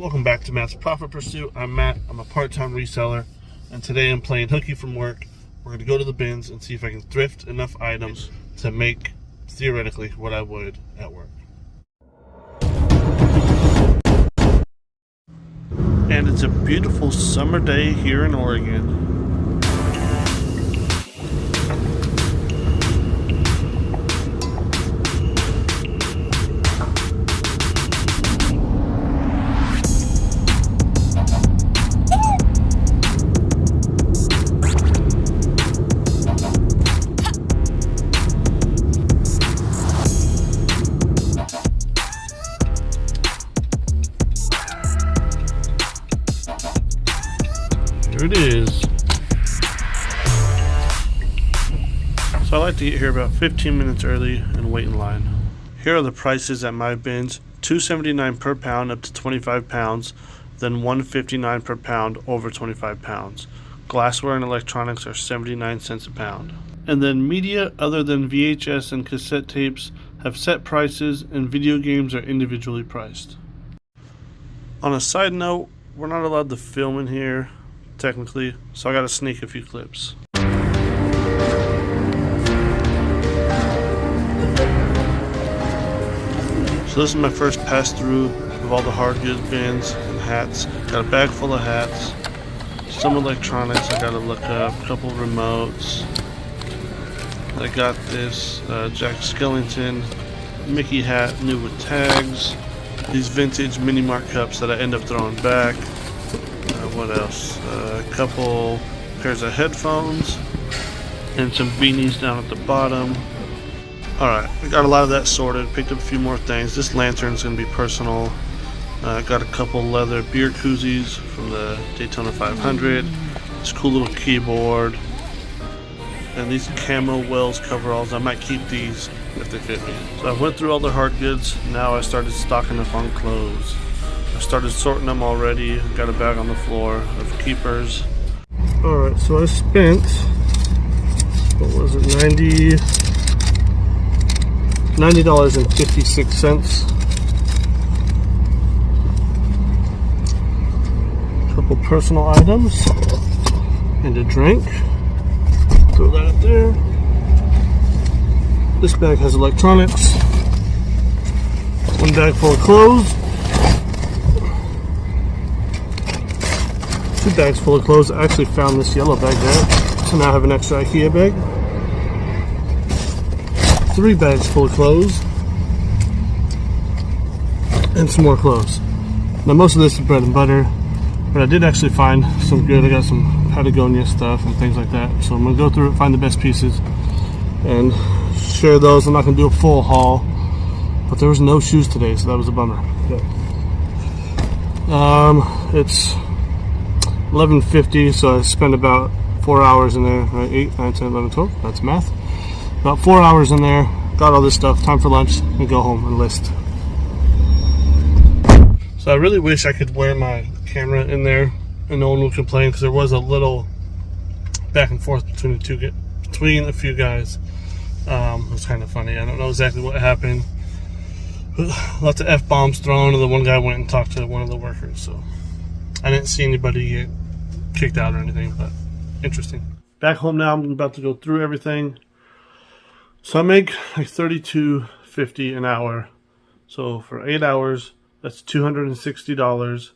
Welcome back to Matt's Profit Pursuit. I'm Matt. I'm a part-time reseller, and today I'm playing hooky from work. We're going to go to the bins and see if I can thrift enough items to make, theoretically, what I would at work. And it's a beautiful summer day here in Oregon. Here it is. So I like to get here about 15 minutes early and wait in line. Here are the prices at my bins. $2.79 per pound up to 25 pounds, then $1.59 per pound over 25 pounds. Glassware and electronics are 79 cents a pound. And then media other than VHS and cassette tapes have set prices, and video games are individually priced. On a side note, we're not allowed to film in here technically, so I gotta sneak a few clips. So this is my first pass through of all the hard goods bins and hats. Got a bag full of hats, some electronics I gotta look up, a couple remotes. I got this Jack Skellington Mickey hat, new with tags. These vintage mini mart cups that I end up throwing back. What else? A couple pairs of headphones and some beanies down at the bottom. Alright, I got a lot of that sorted. Picked up a few more things. This lantern's going to be personal. Got a couple leather beer koozies from the Daytona 500. This cool little keyboard. And these camo Wells coveralls. I might keep these if they fit me. So I went through all the hard goods. Now I started stocking up on clothes. I started sorting them already. Got a bag on the floor of keepers. Alright, so I spent, what was it, $90.56. A couple personal items and a drink. Throw that up there. This bag has electronics. One bag full of clothes. Two bags full of clothes. I actually found this yellow bag there, so now I have an extra IKEA bag. 3 bags full of clothes, and some more clothes. Now most of this is bread and butter, but I did actually find some good. I got some Patagonia stuff and things like that, so I'm gonna go through it, find the best pieces, and share those. I'm not gonna do a full haul, but there was no shoes today, so that was a bummer. It's 11:50, so I spent about 4 hours in there, right? 8, 9, 10, 11, 12, that's math. About 4 hours in there, got all this stuff, time for lunch, and go home and list. So I really wish I could wear my camera in there and no one would complain, because there was a little back and forth between a few guys. It was kind of funny. I don't know exactly what happened. Lots of F-bombs thrown, and the one guy went and talked to one of the workers, so I didn't see anybody get kicked out or anything, but interesting. Back home now, I'm about to go through everything. So I make like $32.50 an hour. So for 8 hours, that's $260.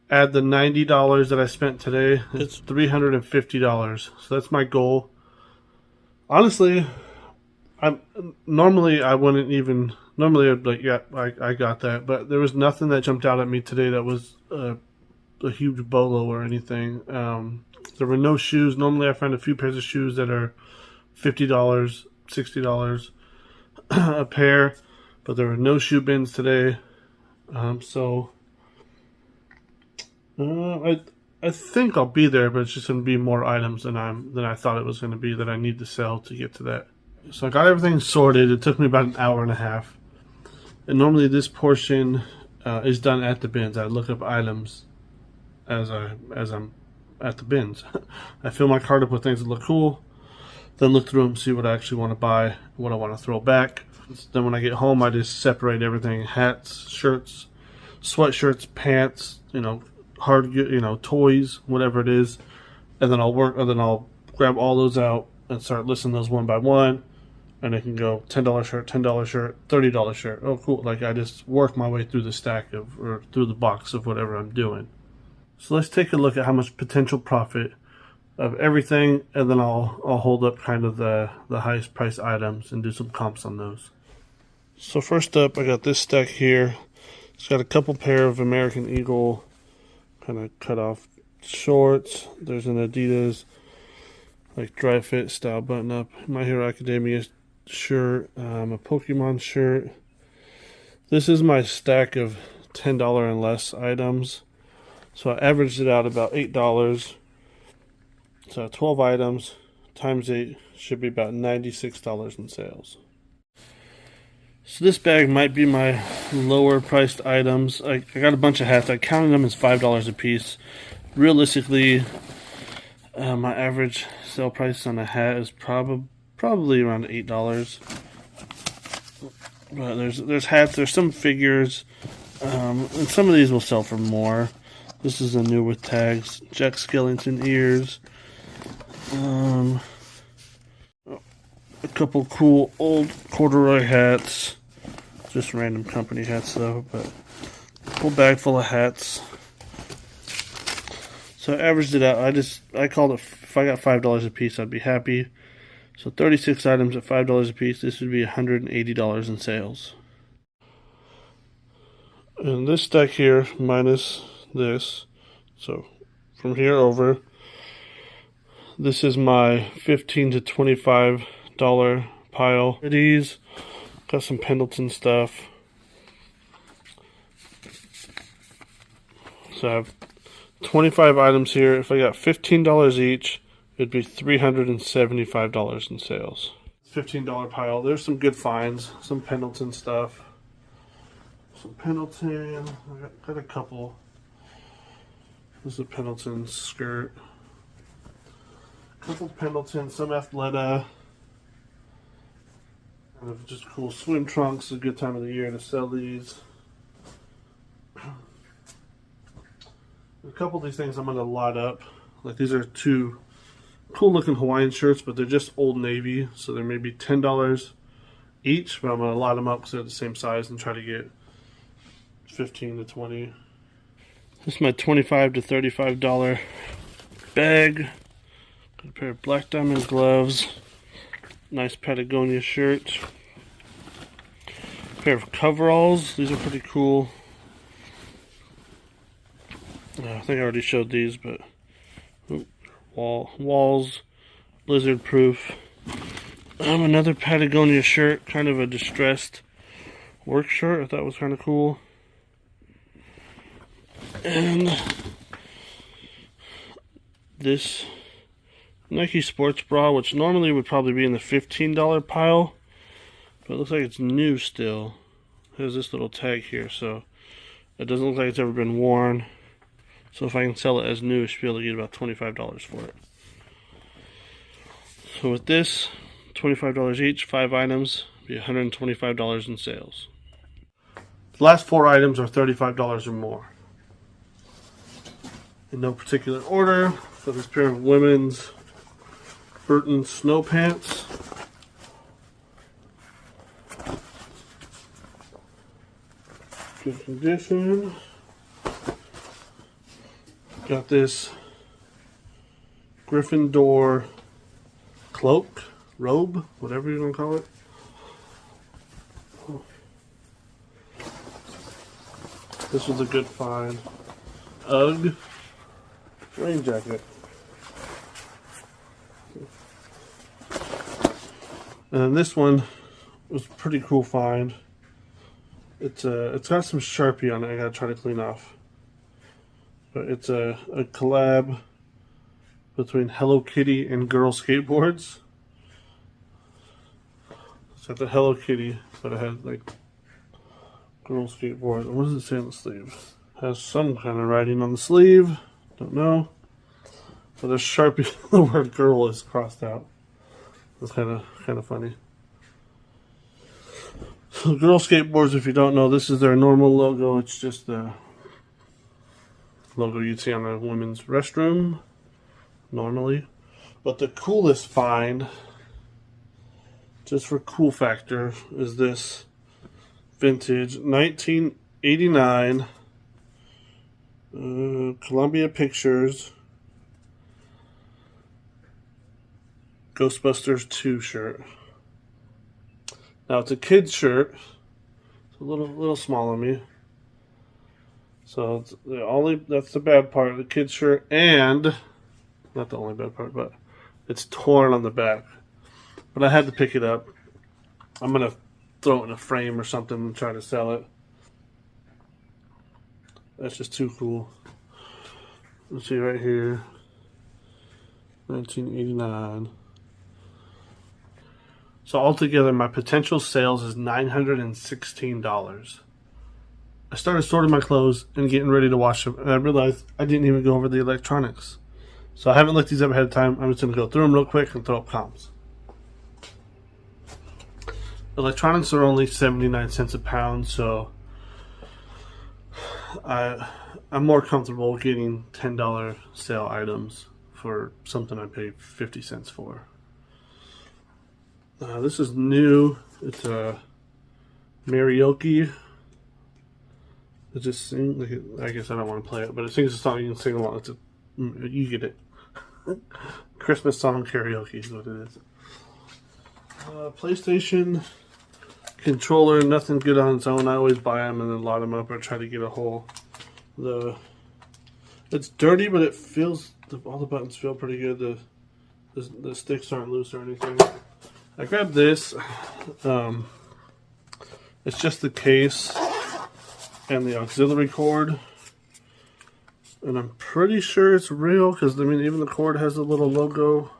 Add the $90 that I spent today, it's $350. So that's my goal. Honestly, I'd be like, yeah, I got that. But there was nothing that jumped out at me today that was a huge bolo or anything. There were no shoes. Normally I find a few pairs of shoes that are $50, $60 a pair, but there were no shoe bins today. I think I'll be there, but it's just going to be more items than I thought it was going to be that I need to sell to get to that. So I got everything sorted. It took me about an hour and a half. And normally this portion is done at the bins. I look up items as I'm at the bins. I fill my cart up with things that look cool, then look through them, see what I actually want to buy, what I want to throw back. Then when I get home, I just separate everything: hats, shirts, sweatshirts, pants, hard, toys, whatever it is, and then I'll grab all those out and start listing those one by one, and it can go $10 shirt, $10 shirt, $30 shirt. Oh, cool! Like I just work my way through the stack or through the box of whatever I'm doing. So let's take a look at how much potential profit of everything, and then I'll hold up kind of the highest price items and do some comps on those. So first up, I got this stack here. It's got a couple pair of American Eagle kind of cut off shorts. There's an Adidas like dry fit style button up, My Hero Academia shirt, a Pokemon shirt. This is my stack of $10 and less items. So I averaged it out about $8. So 12 items times 8 should be about $96 in sales. So this bag might be my lower priced items. I got a bunch of hats. I counted them as $5 a piece. Realistically, my average sale price on a hat is probably around $8. But there's hats, there's some figures, and some of these will sell for more. This is a new with tags. Jack Skellington ears. A couple cool old corduroy hats. Just random company hats though, but a whole bag full of hats. So I averaged it out. I called it, if I got $5 a piece, I'd be happy. So 36 items at $5 a piece, this would be $180 in sales. And this stack here, minus this, so from here over, this is my $15 to $25 pile. These got some Pendleton stuff. So I have 25 items here. If I got $15 each, it'd be $375 in sales. $15 pile. There's some good finds. Some Pendleton stuff. Some Pendleton. I got a couple. This is a Pendleton skirt. A couple Pendleton. Some Athleta. And just cool swim trunks. A good time of the year to sell these. A couple of these things I'm going to lot up. Like these are two cool looking Hawaiian shirts, but they're just Old Navy, so they're maybe $10 each, but I'm going to lot them up because they're the same size and try to get 15 to 20. This is my $25 to $35 bag. Got a pair of black diamond gloves. Nice Patagonia shirt. A pair of coveralls. These are pretty cool. I think I already showed these, but walls, blizzard proof. Another Patagonia shirt, kind of a distressed work shirt. I thought was kind of cool. And this Nike sports bra, which normally would probably be in the $15 pile, but it looks like it's new still. It has this little tag here, so it doesn't look like it's ever been worn. So if I can sell it as new, I should be able to get about $25 for it. So with this, $25 each, 5 items, be $125 in sales. The last 4 items are $35 or more. In no particular order, so this pair of women's Burton snow pants. Good condition. Got this Gryffindor cloak, robe, whatever you want to call it. This was a good find. UGG rain jacket. And then this one was a pretty cool find. It's got some Sharpie on it I gotta try to clean off. But it's a collab between Hello Kitty and Girl Skateboards. It's got the Hello Kitty, but it has like Girl Skateboard. What does it say on the sleeve? It has some kind of writing on the sleeve. Don't know. But there's Sharpie. The word girl is crossed out. It's kind of funny. Girl Skateboards, if you don't know, this is their normal logo. It's just the logo you'd see on a women's restroom normally. But the coolest find, just for cool factor, is this vintage 1989 Columbia Pictures Ghostbusters 2 shirt. Now it's a kid's shirt. It's a little small on me. So it's that's the bad part of the kid's shirt, and not the only bad part, but it's torn on the back. But I had to pick it up. I'm gonna throw it in a frame or something and try to sell it. That's just too cool. Let's see right here. 1989. So altogether, my potential sales is $916. I started sorting my clothes and getting ready to wash them, and I realized I didn't even go over the electronics. So I haven't looked these up ahead of time. I'm just going to go through them real quick and throw up comps. Electronics are only 79 cents a pound, so I'm more comfortable getting $10 sale items for something I paid 50 cents for. This is new. It's a karaoke. It just sings. I guess I don't want to play it, but it sings a song you can sing along. You get it. Christmas song karaoke is what it is. PlayStation controller, nothing good on its own. I always buy them and then lot them up or try to get a whole. It's dirty, but it feels. All the buttons feel pretty good. The sticks aren't loose or anything. I grabbed this. It's just the case and the auxiliary cord, and I'm pretty sure it's real because I mean even the cord has a little logo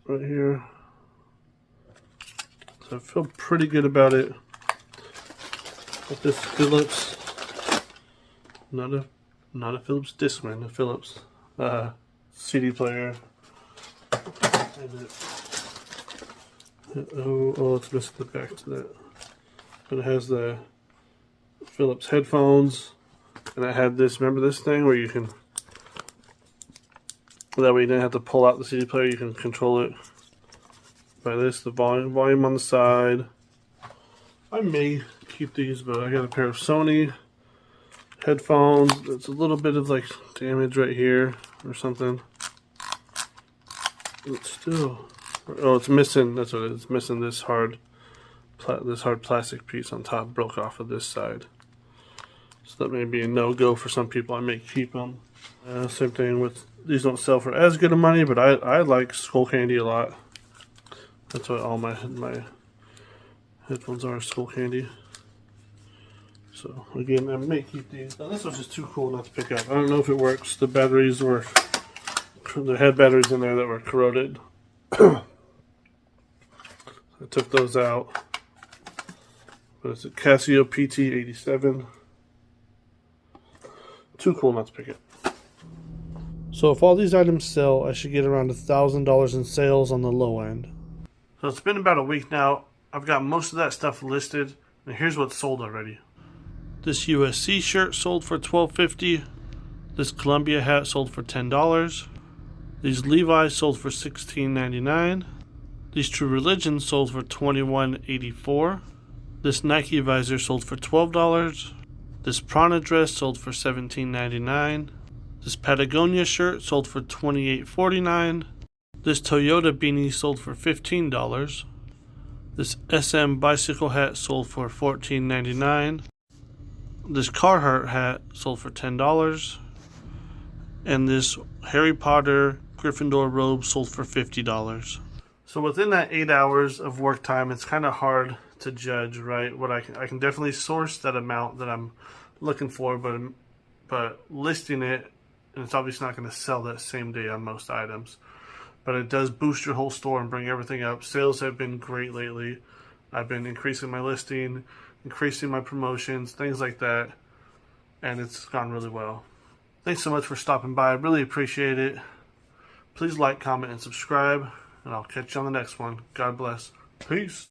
right here, so I feel pretty good about it. But this Philips, not a Philips Discman, a Philips CD player. It's missing the back to that. But it has the Philips headphones, and I had this. Remember this thing where you can, that way you didn't have to pull out the CD player. You can control it by this. The volume on the side. I may keep these, but I got a pair of Sony headphones. It's a little bit of like damage right here or something. It's still, it's missing. That's what it is. It's missing this hard plastic piece on top. Broke off of this side, so that may be a no-go for some people. I may keep them. Same thing with these. Don't sell for as good of money, but I like Skull Candy a lot. That's what all my headphones are, Skull Candy. So again, I may keep these. Now, this was just too cool not to pick up. I don't know if it works. The batteries were. They had batteries in there that were corroded. I took those out. But it's a Casio PT87. Too cool not to pick it. So if all these items sell, I should get around $1,000 in sales on the low end. So it's been about a week now. I've got most of that stuff listed. And here's what's sold already. This USC shirt sold for $12.50. This Columbia hat sold for $10. These Levi's sold for $16.99. These True Religion sold for $21.84. This Nike visor sold for $12. This Prana dress sold for $17.99. This Patagonia shirt sold for $28.49. This Toyota beanie sold for $15. This SM bicycle hat sold for $14.99. This Carhartt hat sold for $10. And this Harry Potter Gryffindor robe sold for $50. So within that 8 hours of work time, it's kind of hard to judge, right? What I can definitely source that amount that I'm looking for, but listing it, and it's obviously not going to sell that same day on most items. But it does boost your whole store and bring everything up. Sales have been great lately. I've been increasing my listing, increasing my promotions, things like that, and it's gone really well. Thanks so much for stopping by. I really appreciate it. Please like, comment, and subscribe, and I'll catch you on the next one. God bless. Peace.